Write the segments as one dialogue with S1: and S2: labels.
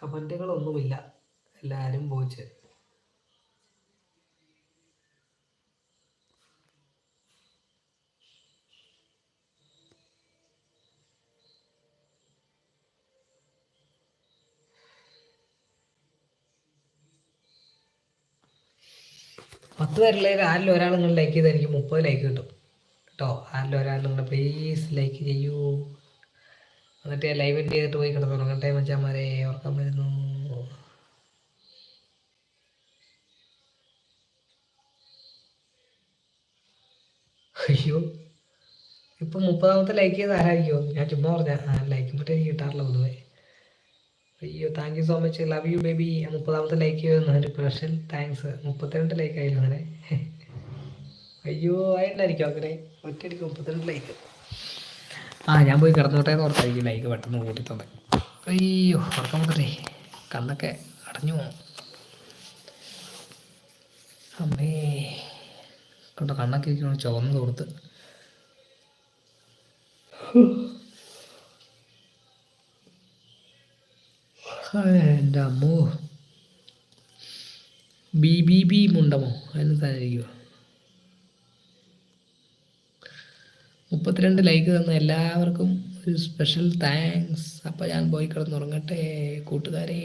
S1: കമൻറ്റുകളൊന്നുമില്ല, എല്ലാവരും പോയിച്ച്. പത്ത് പേരുള്ളതിൽ ആരിലും ഒരാൾ നിങ്ങൾ ലൈക്ക് ചെയ്താൽ എനിക്ക് 30 ലൈക്ക് കിട്ടും കേട്ടോ. ആരിലും ഒരാൾ നിങ്ങൾ പ്ലീസ് ലൈക്ക് ചെയ്യൂ. എന്നിട്ട് ലൈവ് എൻഡ് ചെയ്തിട്ട് പോയി കിടന്നു തുടങ്ങട്ടെ മച്ചാമാരെ, ഓർക്കാൻ വരുന്നു. അയ്യോ, ഇപ്പം 30ാമത്തെ ലൈക്ക് ചെയ്ത് ആരായിരിക്കുമോ? ഞാൻ ചുമ്മാ പറഞ്ഞ ലൈക്ക് മറ്റേ എനിക്ക് കിട്ടാറില്ല പൊതുവേ. അയ്യോ, thank you so much, love you baby. 30ാമത്തെ ലൈക്ക് ചെയ്യുന്നു, ഒരു സ്പെഷ്യൽ താങ്ക്സ്. 32 ലൈക്ക് ആയിരുന്നു അങ്ങനെ. അയ്യോ, ആയിട്ടുണ്ടായിരിക്കും അങ്ങനെ ഒറ്റയടിക്ക് 32 ലൈക്ക്. ഞാൻ പോയി കിടന്നോട്ടെ എന്ന് ഓർത്തായിരിക്കും ലൈക്ക് പെട്ടെന്ന് കൂട്ടി തന്നെ. അയ്യോ, ഉറക്കം വന്നിട്ടേ കണ്ണൊക്കെ അടഞ്ഞു പോകും. അമ്മേ കണ്ടോ, കണ്ണൊക്കെ ഇരിക്കണം ചുവന്ന് കൊടുത്ത്. എൻ്റെ അമ്മോ, ബി മുണ്ടമോ അതിന് തായിരിക്കുമോ? 32 ലൈക്ക് തന്ന എല്ലാവർക്കും ഒരു സ്പെഷ്യൽ താങ്ക്സ്. അപ്പം ഞാൻ പോയി കിടന്നുറങ്ങട്ടെ കൂട്ടുകാരെ.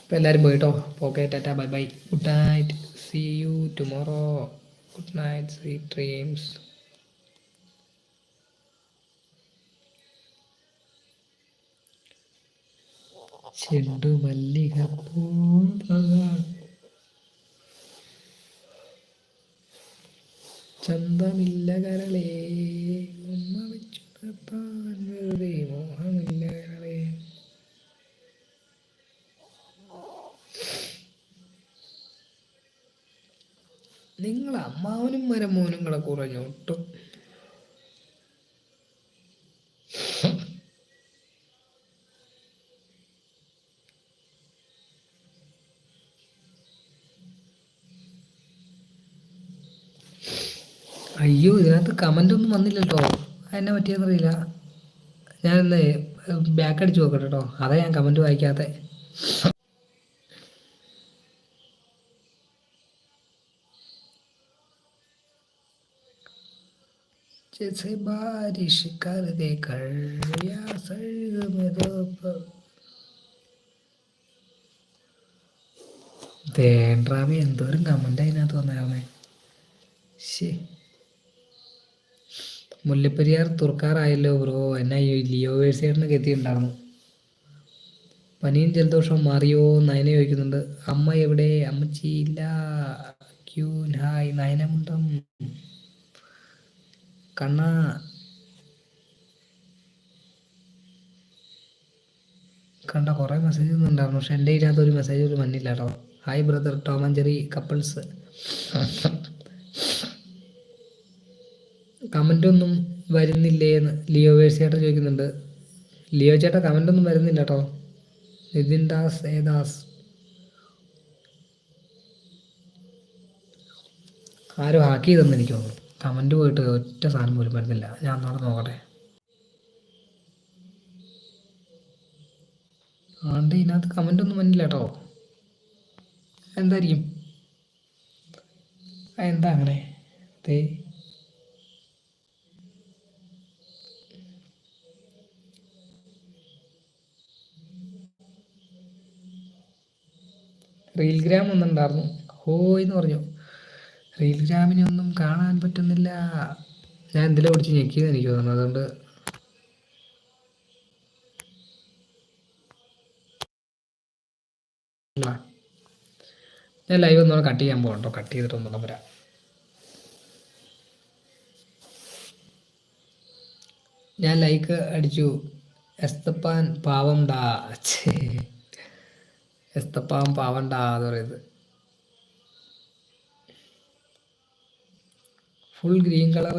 S1: അപ്പോൾ എല്ലാവരും പോയിട്ടോ. Okay, tata, bye bye, good night, see you tomorrow, good night, sweet dreams. ചെണ്ടു മല്ലികപ്പൂ ചന്തമില്ല കരളേ, ഉമ്മ വെച്ചു നിർത്താൻ വെറുതെ മോഹമില്ല കരളേ. നിങ്ങൾ അമ്മാവനും മരമോനും കൂടെ കുറഞ്ഞോട്ടും. അയ്യോ, ഇതിനകത്ത് കമൻ്റ് ഒന്നും വന്നില്ലല്ലോ, എന്നെ പറ്റിയെന്നറിയില്ല. ഞാനെന്ന് ബാക്ക് അടിച്ച് നോക്കട്ടെ കേട്ടോ, അതാ ഞാൻ കമൻറ്റ് വായിക്കാത്ത. जैसे बारिश कर दे कर या सर्द में दोपहर. തേൻറാമി എന്തോരം കമൻ്റ് അതിനകത്ത് വന്നേർന്നേ. ശേ, മുല്ലപ്പെരിയാർ തുറക്കാറായല്ലോ ബ്രോ. എന്നാ ലിയോ വേഴ്സേട്ടനൊക്കെ എത്തിയിട്ടുണ്ടായിരുന്നു. പനിയും ജലദോഷവും മാറിയോ നയന ചോദിക്കുന്നുണ്ട്. അമ്മ എവിടെ? അമ്മച്ചി ഇല്ല. ക്യൂൻ ഹായ് നയനമുണ്ടം കണ്ണ. കണ്ട കുറേ മെസ്സേജ് ഒന്നുണ്ടായിരുന്നു, പക്ഷെ എൻ്റെ ഇതിനകത്ത് ഒരു മെസ്സേജ് ഒരു വന്നില്ല കേട്ടോ. Hi brother Tom and Jerry couples. Comment ഒന്നും വരുന്നില്ലേന്ന് ലിയോ ചേട്ടൻ ചോദിക്കുന്നുണ്ട്. ലിയോ ചേട്ടാ കമൻ്റ് ഒന്നും വരുന്നില്ല കേട്ടോ. നിതിൻ ദാസ് ഏദാസ് ആരും ഹാക്ക് ചെയ്തെന്ന് എനിക്ക് തോന്നുന്നു. കമൻറ്റ് പോയിട്ട് ഒറ്റ സാധനം പോലും വരുന്നില്ല. ഞാൻ ഒന്നോടെ നോക്കട്ടെ. ആണ്ട് ഇതിനകത്ത് കമൻ്റ് ഒന്നും വന്നില്ല കേട്ടോ. എന്തായിരിക്കും? എന്താ അങ്ങനെ? റീൽഗ്രാം ഒന്നുണ്ടായിരുന്നു, ഹോയ് എന്ന് പറഞ്ഞു. റീൽഗ്രാമിനൊന്നും കാണാൻ പറ്റുന്നില്ല. ഞാൻ എന്തിലെ പിടിച്ച് ഞെക്കിയെന്ന് എനിക്ക് തോന്നുന്നു. അതുകൊണ്ട് ഞാൻ ലൈവ് ഒന്നുകൂടെ കട്ട് ചെയ്യാൻ പോകണ്ടോ. കട്ട് ചെയ്തിട്ട് ഒന്നുകൂടെ വരാം. ഞാൻ ലൈക്ക് അടിച്ചു. എസ്തപ്പാൻ പാവം ഡാ. എസ്തപ്പാൻ പാവം ഡാ എന്ന് പറയുന്നത്. Full green colour